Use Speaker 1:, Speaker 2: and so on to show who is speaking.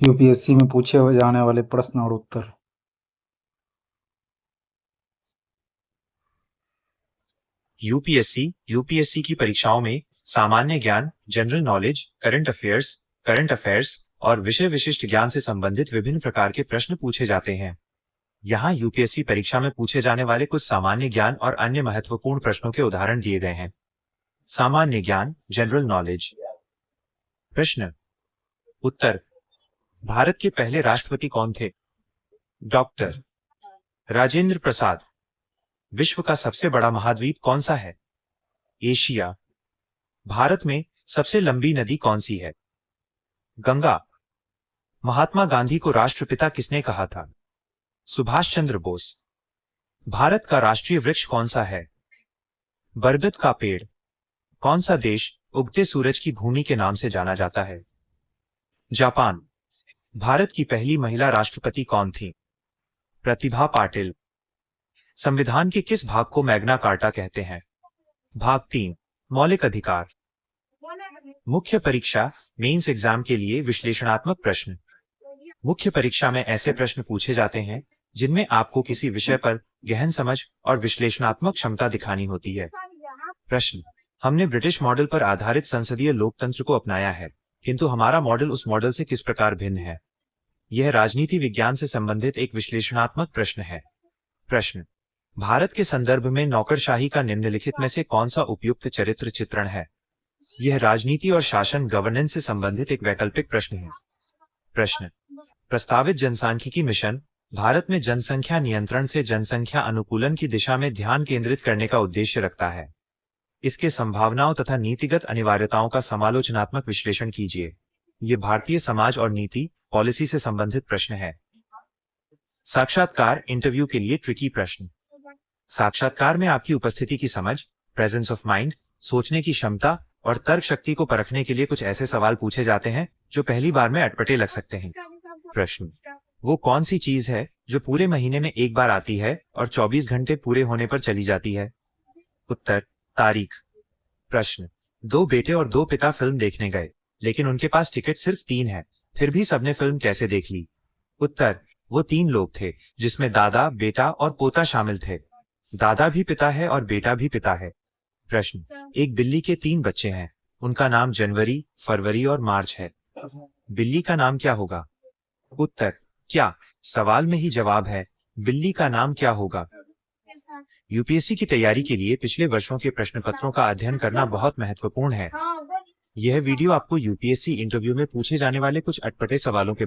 Speaker 1: UPSC में पूछे जाने वाले प्रश्न और उत्तर।
Speaker 2: यूपीएससी की परीक्षाओं में सामान्य ज्ञान, जनरल नॉलेज, करंट अफेयर्स और विषय विशिष्ट ज्ञान से संबंधित विभिन्न प्रकार के प्रश्न पूछे जाते हैं। यहाँ यूपीएससी परीक्षा में पूछे जाने वाले कुछ सामान्य ज्ञान और अन्य महत्वपूर्ण प्रश्नों के उदाहरण दिए गए हैं। सामान्य ज्ञान, जनरल नॉलेज। प्रश्न। उत्तर। भारत के पहले राष्ट्रपति कौन थे? डॉक्टर राजेंद्र प्रसाद। विश्व का सबसे बड़ा महाद्वीप कौन सा है? एशिया। भारत में सबसे लंबी नदी कौन सी है? गंगा। महात्मा गांधी को राष्ट्रपिता किसने कहा था? सुभाष चंद्र बोस। भारत का राष्ट्रीय वृक्ष कौन सा है? बरगद का पेड़। कौन सा देश उगते सूरज की भूमि के नाम से जाना जाता है? जापान। भारत की पहली महिला राष्ट्रपति कौन थी? प्रतिभा पाटिल। संविधान के किस भाग को मैग्ना कार्टा कहते हैं? भाग 3, मौलिक अधिकार। मुख्य परीक्षा मेंस एग्जाम के लिए विश्लेषणात्मक प्रश्न। मुख्य परीक्षा में ऐसे प्रश्न पूछे जाते हैं जिनमें आपको किसी विषय पर गहन समझ और विश्लेषणात्मक क्षमता दिखानी होती है। प्रश्न। हमने ब्रिटिश मॉडल पर आधारित संसदीय लोकतंत्र को अपनाया है, किंतु हमारा मॉडल उस मॉडल से किस प्रकार भिन्न है? यह राजनीति विज्ञान से संबंधित एक विश्लेषणात्मक प्रश्न है। प्रश्न। भारत के संदर्भ में नौकरशाही का निम्नलिखित में से कौन सा उपयुक्त चरित्र चित्रण है? यह राजनीति और शासन गवर्नेंस से संबंधित एक वैकल्पिक प्रश्न है। प्रश्न। प्रस्तावित जनसांख्यिकी मिशन भारत में जनसंख्या नियंत्रण से जनसंख्या अनुकूलन की दिशा में ध्यान केंद्रित करने का उद्देश्य रखता है। इसके संभावनाओं तथा नीतिगत अनिवार्यताओं का समालोचनात्मक विश्लेषण कीजिए। ये भारतीय समाज और नीति पॉलिसी से संबंधित प्रश्न है। साक्षात्कार इंटरव्यू के लिए ट्रिकी प्रश्न। साक्षात्कार में आपकी उपस्थिति की समझ, प्रेजेंस ऑफ माइंड, सोचने की क्षमता और तर्क शक्ति को परखने के लिए कुछ ऐसे सवाल पूछे जाते हैं जो पहली बार में अटपटे लग सकते हैं। प्रश्न। वो कौन सी चीज है जो पूरे महीने में एक बार आती है और 24 घंटे पूरे होने पर चली जाती है? उत्तर। तारीख। प्रश्न। 2 बेटे और 2 पिता फिल्म देखने गए, लेकिन उनके पास टिकट सिर्फ 3 है, फिर भी सबने फिल्म कैसे देख ली? उत्तर। वो 3 लोग थे जिसमें दादा, बेटा और पोता शामिल थे। दादा भी पिता है और बेटा भी पिता है। प्रश्न। एक बिल्ली के 3 बच्चे हैं, उनका नाम जनवरी, फरवरी और मार्च है। बिल्ली का नाम क्या होगा? उत्तर। क्या सवाल में ही जवाब है, बिल्ली का नाम क्या होगा? यूपीएससी की तैयारी के लिए पिछले वर्षों के प्रश्न पत्रों का अध्ययन करना बहुत महत्वपूर्ण है। यह वीडियो आपको यूपीएससी इंटरव्यू में पूछे जाने वाले कुछ अटपटे सवालों के